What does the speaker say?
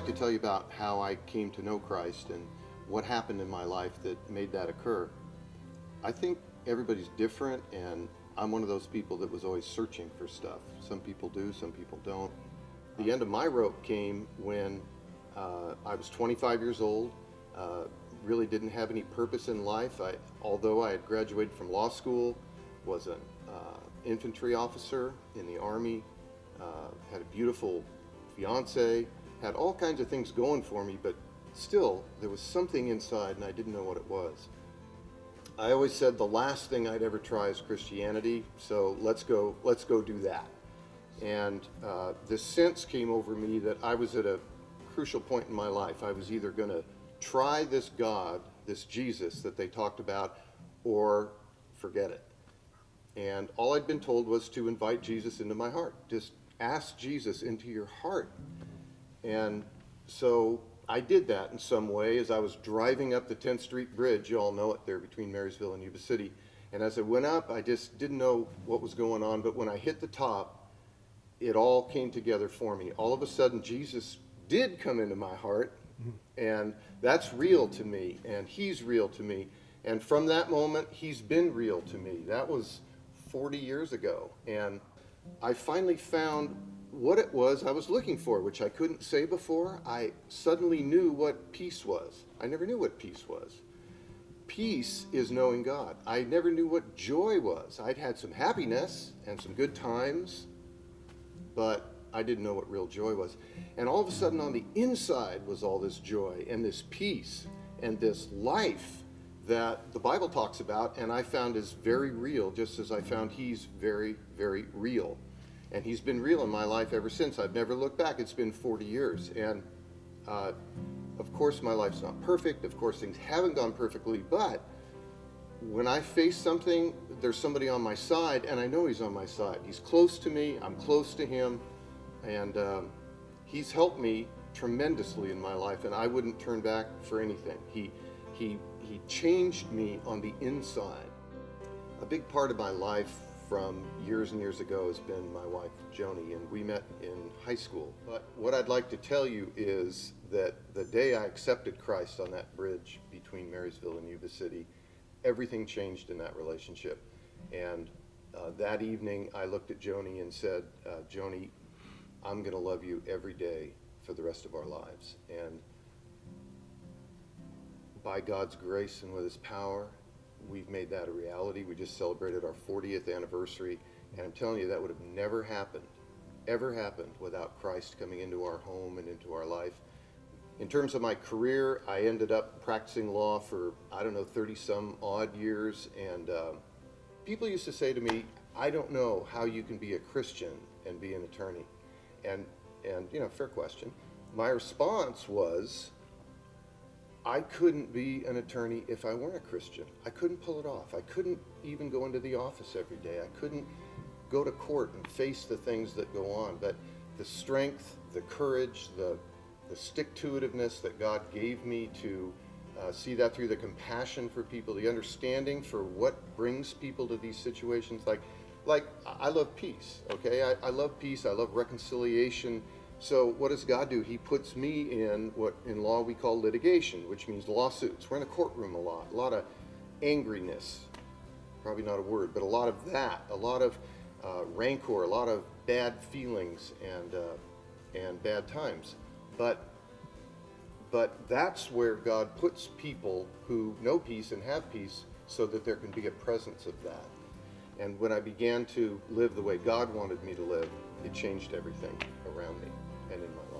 like to tell you about how I came to know Christ and what happened in my life that made that occur. I think everybody's different, and I'm one of those people that was always searching for stuff. Some people do, some people don't. The end of my rope came when I was 25 years old, really didn't have any purpose in life. Although I had graduated from law school, was an infantry officer in the Army, had a beautiful fiance, had all kinds of things going for me, but still there was something inside and I didn't know what it was. I always said the last thing I'd ever try is Christianity, so let's go do that. And this sense came over me that I was at a crucial point in my life. I was either going to try this God, this Jesus that they talked about, or forget it. And all I'd been told was to invite Jesus into my heart. Just ask Jesus into your heart. And so I did that in some way as I was driving up the 10th Street Bridge. You all know it there between Marysville and Yuba City. And as I went up, I just didn't know what was going on. But when I hit the top, it all came together for me. All of a sudden, Jesus did come into my heart. And that's real to me. And he's real to me. And from that moment, he's been real to me. That was 40 years ago. And I finally found what it was I was looking for, which I couldn't say before. I suddenly knew what peace was. I never knew what peace was. Peace is knowing God. I never knew what joy was. I'd had some happiness and some good times, but I didn't know what real joy was. And all of a sudden on the inside was all this joy and this peace and this life that the Bible talks about, and I found is very real, just as I found he's very, very real. And he's been real in my life ever since. I've never looked back. It's been 40 years. And of course, my life's not perfect. Of course, things haven't gone perfectly. But when I face something, there's somebody on my side, and I know he's on my side. He's close to me. I'm close to him. And he's helped me tremendously in my life, and I wouldn't turn back for anything. He changed me on the inside. A big part of my life from years and years ago has been my wife, Joni, and we met in high school. But what I'd like to tell you is that the day I accepted Christ on that bridge between Marysville and Yuba City, everything changed in that relationship. And that evening I looked at Joni and said, Joni, I'm going to love you every day for the rest of our lives. And by God's grace and with his power, we've made that a reality. We just celebrated our 40th anniversary, and I'm telling you, that would have never happened, ever happened without Christ coming into our home and into our life. In terms of my career, I ended up practicing law for, 30 some odd years, and people used to say to me, I don't know how you can be a Christian and be an attorney. And fair question. My response was, I couldn't be an attorney if I weren't a Christian. I couldn't pull it off. I couldn't even go into the office every day. I couldn't go to court and face the things that go on. But the strength, the courage, the stick-to-itiveness that God gave me to see that through, the compassion for people, the understanding for what brings people to these situations. Like I love peace, okay? I love peace. I love reconciliation. So what does God do? He puts me in what in law we call litigation, which means lawsuits. We're in a courtroom a lot of angriness, probably not a word, but a lot of that, a lot of rancor, a lot of bad feelings and bad times. But that's where God puts people who know peace and have peace so that there can be a presence of that. And when I began to live the way God wanted me to live, it changed everything around me and in my life.